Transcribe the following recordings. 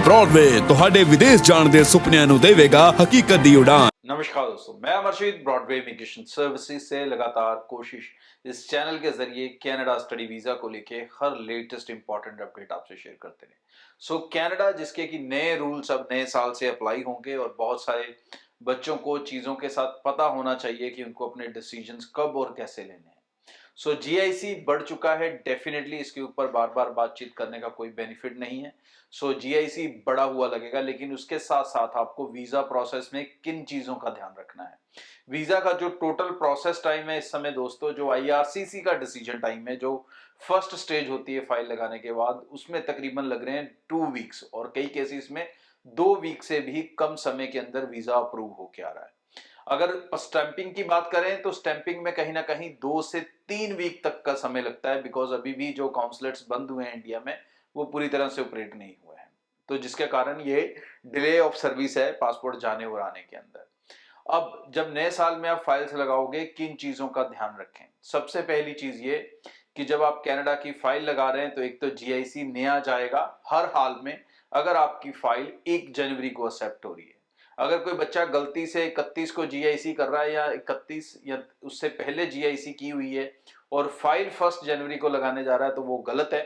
Broadway ਤੁਹਾਡੇ ਵਿਦੇਸ਼ ਜਾਣ ਦੇ ਸੁਪਨਿਆਂ ਨੂੰ ਦੇਵੇਗਾ ਹਕੀਕਤ ਦੀ ਉਡਾਨ। नमस्कार दोस्तों, मैं अमरशीद ब्रॉडवे इमिग्रेशन सर्विसेज से लगातार कोशिश इस चैनल के जरिए कनाडा स्टडी वीज़ा को लेके हर लेटेस्ट इंपॉर्टेंट अपडेट आपसे शेयर करते हैं। कनाडा जिसके कि नए रूल्स अब नए साल से अप्लाई होंगे और बहुत सारे बच्चों को चीज़ों के साथ पता होना चाहिए कि उनको अपने डिसीजंस कब और कैसे लेने हैं। जीआईसी बढ़ चुका है, डेफिनेटली इसके ऊपर बार बार बातचीत करने का कोई बेनिफिट नहीं है। जीआईसी बढ़ा हुआ लगेगा, लेकिन उसके साथ साथ आपको वीजा प्रोसेस में किन चीजों का ध्यान रखना है। वीजा का जो टोटल प्रोसेस टाइम है इस समय दोस्तों, जो आईआरसीसी का डिसीजन टाइम है, जो फर्स्ट स्टेज होती है फाइल लगाने के बाद, उसमें तकरीबन लग रहे हैं 2 वीक्स और कई केसेस में 2 वीक से भी कम समय के अंदर वीजा अप्रूव होके आ रहा है। अगर स्टैंपिंग की बात करें तो स्टैंपिंग में कहीं ना कहीं 2 से 3 वीक तक का समय लगता है, बिकॉज अभी भी जो काउंसलेट्स बंद हुए हैं इंडिया में वो पूरी तरह से ऑपरेट नहीं हुए हैं, तो जिसके कारण ये डिले ऑफ सर्विस है पासपोर्ट जाने और आने के अंदर। अब जब नए साल में आप फाइल्स लगाओगे, किन चीजों का ध्यान रखें। सबसे पहली चीज ये कि जब आप कनाडा की फाइल लगा रहे हैं तो एक तो जीआईसी नया जाएगा हर हाल में, अगर आपकी फाइल 1 जनवरी को एक्सेप्ट हो रही है। अगर कोई बच्चा गलती से 31 को जीआईसी कर रहा है या 31 या उससे पहले जीआईसी की हुई है और फाइल 1 जनवरी को लगाने जा रहा है तो वो गलत है।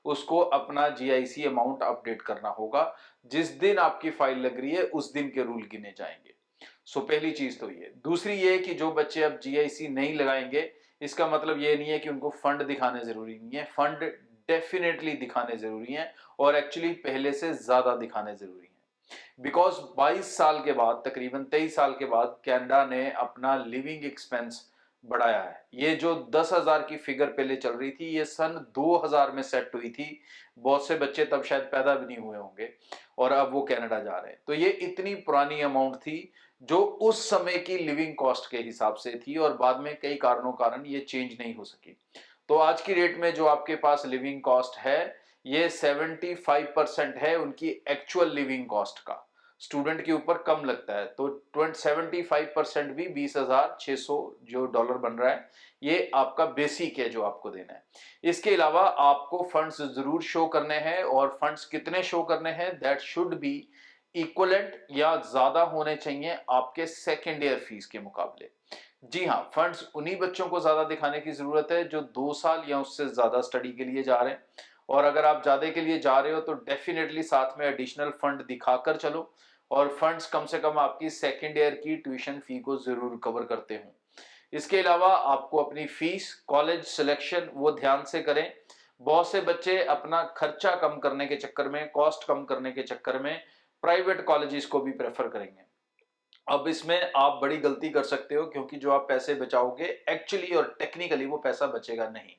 उसको अपना जीआईसी अमाउंट अपडेट करना होगा। जिस दिन आपकी फाइल लग रही है उस दिन के रूल गिने जाएंगे। पहली चीज तो ये। दूसरी ये कि जो बच्चे अब जीआईसी नहीं लगाएंगे, इसका मतलब ये नहीं है कि उनको फंड दिखाने जरूरी नहीं है। फंड डेफिनेटली दिखाने जरूरी है और एक्चुअली पहले से ज्यादा दिखाने जरूरी है। बिकॉज 22 साल के बाद, तकरीबन 23 साल के बाद कनाडा ने अपना लिविंग एक्सपेंस बढ़ाया है। ये जो 10,000 की फिगर पहले चल रही थी, ये सन 2000 में सेट हुई थी। बहुत से बच्चे तब शायद पैदा भी नहीं हुए होंगे और अब वो कनाडा जा रहे हैं। तो ये इतनी पुरानी अमाउंट थी जो उस समय की लिविंग कॉस्ट के हिसाब से थी और बाद में कई कारण ये चेंज नहीं हो सकी। तो आज की डेट में जो आपके पास लिविंग कॉस्ट है, ये 75% है उनकी एक्चुअल लिविंग कॉस्ट का। स्टूडेंट के ऊपर कम लगता है, तो 75% भी 20,600 जो डॉलर बन रहा है, ये आपका बेसिक है जो आपको देना है। इसके अलावा आपको फंड्स जरूर शो करने हैं और फंड्स कितने शो करने हैं, दैट शुड बी इक्वलेंट या ज्यादा होने चाहिए आपके सेकेंड ईयर फीस के मुकाबले। जी हाँ, फंड्स उन्हीं बच्चों को ज्यादा दिखाने की जरूरत है जो 2 साल या उससे ज्यादा स्टडी के लिए जा रहे हैं। और अगर आप ज्यादा के लिए जा रहे हो तो डेफिनेटली साथ में एडिशनल फंड दिखाकर चलो और फंड्स कम से कम आपकी सेकेंड ईयर की ट्यूशन फी को जरूर कवर करते हो। इसके अलावा आपको अपनी फीस, कॉलेज सिलेक्शन वो ध्यान से करें। बहुत से बच्चे अपना खर्चा कम करने के चक्कर में, कॉस्ट कम करने के चक्कर में प्राइवेट कॉलेजेस को भी प्रेफर करेंगे। अब इसमें आप बड़ी गलती कर सकते हो, क्योंकि जो आप पैसे बचाओगे एक्चुअली और टेक्निकली वो पैसा बचेगा नहीं।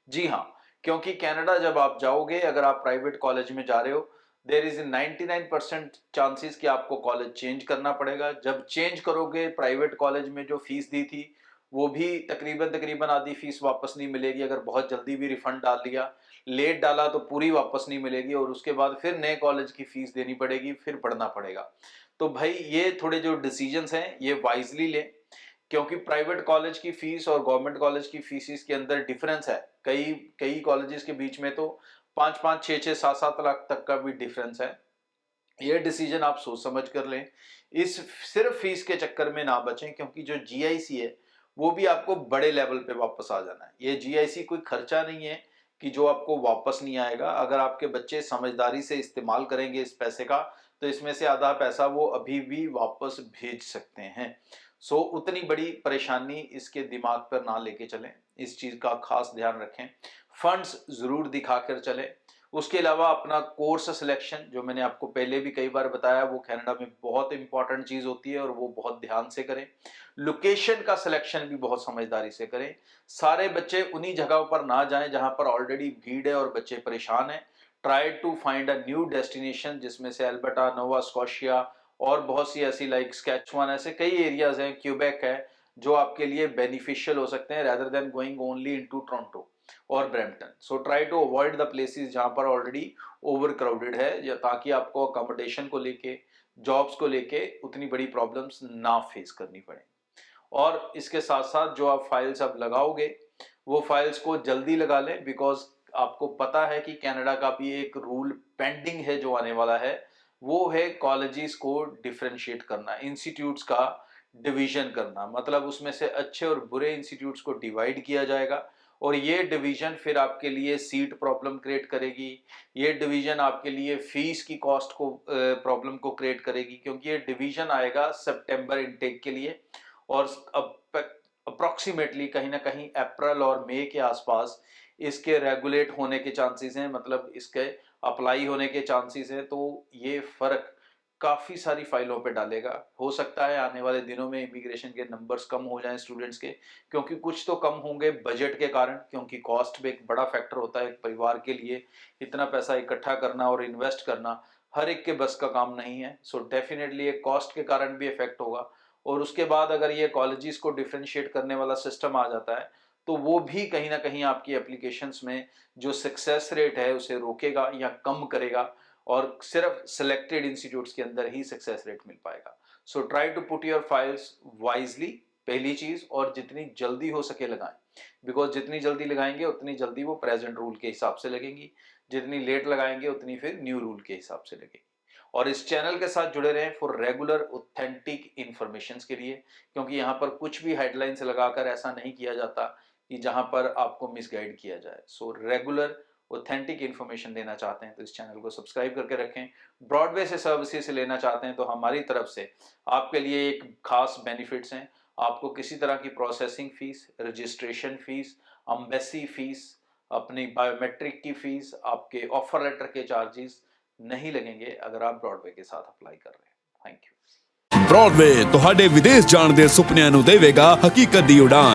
जी हाँ, क्योंकि कनाडा जब आप जाओगे, अगर आप प्राइवेट कॉलेज में जा रहे हो, देयर इज 99% चांसेस कि आपको कॉलेज चेंज करना पड़ेगा। जब चेंज करोगे, प्राइवेट कॉलेज में जो फीस दी थी वो भी तकरीबन आधी फीस वापस नहीं मिलेगी। अगर बहुत जल्दी भी रिफंड डाल दिया, लेट डाला तो पूरी वापस नहीं मिलेगी और उसके बाद फिर नए कॉलेज की फीस देनी पड़ेगी, फिर पढ़ना पड़ेगा। तो भाई ये थोड़े जो डिसीजंस हैं ये वाइजली लें, क्योंकि प्राइवेट कॉलेज की फीस और गवर्नमेंट कॉलेज की फीस के अंदर डिफरेंस है। कई कई कॉलेजेस के बीच में तो 5-5, 6-6, 7-7 लाख तक का भी डिफरेंस है। ये डिसीजन आप सोच समझ कर लें। इस सिर्फ फीस के चक्कर में ना बचें, क्योंकि जो जीआईसी है वो भी आपको बड़े लेवल पे वापस आ जाना है। ये जीआईसी कोई खर्चा नहीं है कि जो आपको वापस नहीं आएगा। अगर आपके बच्चे समझदारी से इस्तेमाल करेंगे इस पैसे का, तो इसमें से आधा पैसा वो अभी भी वापस भेज सकते हैं। उतनी बड़ी परेशानी इसके दिमाग पर ना लेके चलें, इस चीज का खास ध्यान रखें। फंड्स जरूर दिखाकर चलें। उसके अलावा अपना कोर्स सिलेक्शन, जो मैंने आपको पहले भी कई बार बताया, वो कनाडा में बहुत इंपॉर्टेंट चीज होती है और वो बहुत ध्यान से करें। लोकेशन का सिलेक्शन भी बहुत समझदारी से करें। सारे बच्चे उन्हीं जगहों पर ना जाएं जहां पर ऑलरेडी भीड़ है और बच्चे परेशान हैं। Try to find a new destination, जिसमें से अल्बर्टा, नोवा स्कॉशिया और बहुत सी ऐसी लाइक स्कैचुअन, ऐसे कई एरियाज हैं, क्यूबेक है, जो आपके लिए बेनिफिशियल हो सकते हैं rather than going only into Toronto और Brampton. Try to avoid the places जहां पर ऑलरेडी ओवर क्राउडेड है, या ताकि आपको अकोमोडेशन को लेके, जॉब्स को लेके उतनी बड़ी प्रॉब्लम्स ना फेस करनी पड़े। और इसके साथ साथ जो आप फाइल्स अब लगाओगे वो फाइल्स को जल्दी लगा लें, बिकॉज आपको पता है कि कनाडा का भी एक रूल पेंडिंग है जो आने वाला है, वो है कॉलेजेस को डिफरेंशिएट करना, इंस्टीट्यूट्स का डिवीजन करना। मतलब उसमें से अच्छे और बुरे इंस्टीट्यूट्स को डिवाइड किया जाएगा और ये डिवीजन फिर आपके लिए सीट प्रॉब्लम क्रिएट करेगी। ये डिवीजन आपके लिए फीस की कॉस्ट को प्रॉब्लम को क्रिएट करेगी, क्योंकि ये डिवीजन आएगा सितंबर इनटेक के लिए और अप्रोक्सीमेटली कहीं ना कहीं अप्रैल और मई के आसपास इसके रेगुलेट होने के चांसेस हैं, मतलब इसके अप्लाई होने के चांसेस हैं। तो ये फर्क काफ़ी सारी फाइलों पे डालेगा। हो सकता है आने वाले दिनों में इमिग्रेशन के नंबर्स कम हो जाएं स्टूडेंट्स के, क्योंकि कुछ तो कम होंगे बजट के कारण, क्योंकि कॉस्ट भी एक बड़ा फैक्टर होता है एक परिवार के लिए। इतना पैसा इकट्ठा करना और इन्वेस्ट करना हर एक के बस का काम नहीं है। सो डेफिनेटली एक कॉस्ट के कारण भी इफेक्ट होगा। और उसके बाद अगर ये कॉलेजेस को डिफ्रेंशिएट करने वाला सिस्टम आ जाता है तो वो भी कहीं ना कहीं आपकी एप्लीकेशंस में जो सक्सेस रेट है उसे रोकेगा या कम करेगा, और सिर्फ सिलेक्टेड इंस्टीट्यूट्स के अंदर ही सक्सेस रेट मिल पाएगा। So try to put your files wisely, पहली चीज, और जितनी जल्दी हो सके लगाएं, बिकॉज जितनी जल्दी लगाएंगे उतनी जल्दी वो प्रेजेंट रूल के हिसाब से लगेंगी, जितनी लेट लगाएंगे उतनी फिर न्यू रूल के हिसाब से लगेगी। और इस चैनल के साथ जुड़े रहें फॉर रेगुलर ऑथेंटिक इंफॉर्मेशन के लिए, क्योंकि यहाँ पर कुछ भी हेडलाइंस लगाकर ऐसा नहीं किया जाता कि जहाँ पर आपको मिसगाइड किया जाए। सो रेगुलर ऑथेंटिक इन्फॉर्मेशन देना चाहते हैं तो इस चैनल को सब्सक्राइब करके रखें। ब्रॉडवे से सर्विसेज लेना चाहते हैं तो हमारी तरफ से आपके लिए एक खास बेनिफिट्स हैं। आपको किसी तरह की processing fees, registration fees, embassy fees, अपनी बायोमेट्रिक की फीस, आपके ऑफर लेटर के चार्जेस नहीं लगेंगे अगर आप ब्रॉडवे के साथ अप्लाई कर रहे हैं। Thank you. ब्रॉडवे ਤੁਹਾਡੇ ਵਿਦੇਸ਼ ਜਾਣ ਦੇ ਸੁਪਨਿਆਂ ਨੂੰ ਦੇਵੇਗਾ ਹਕੀਕਤ ਦੀ ਉਡਾਨ।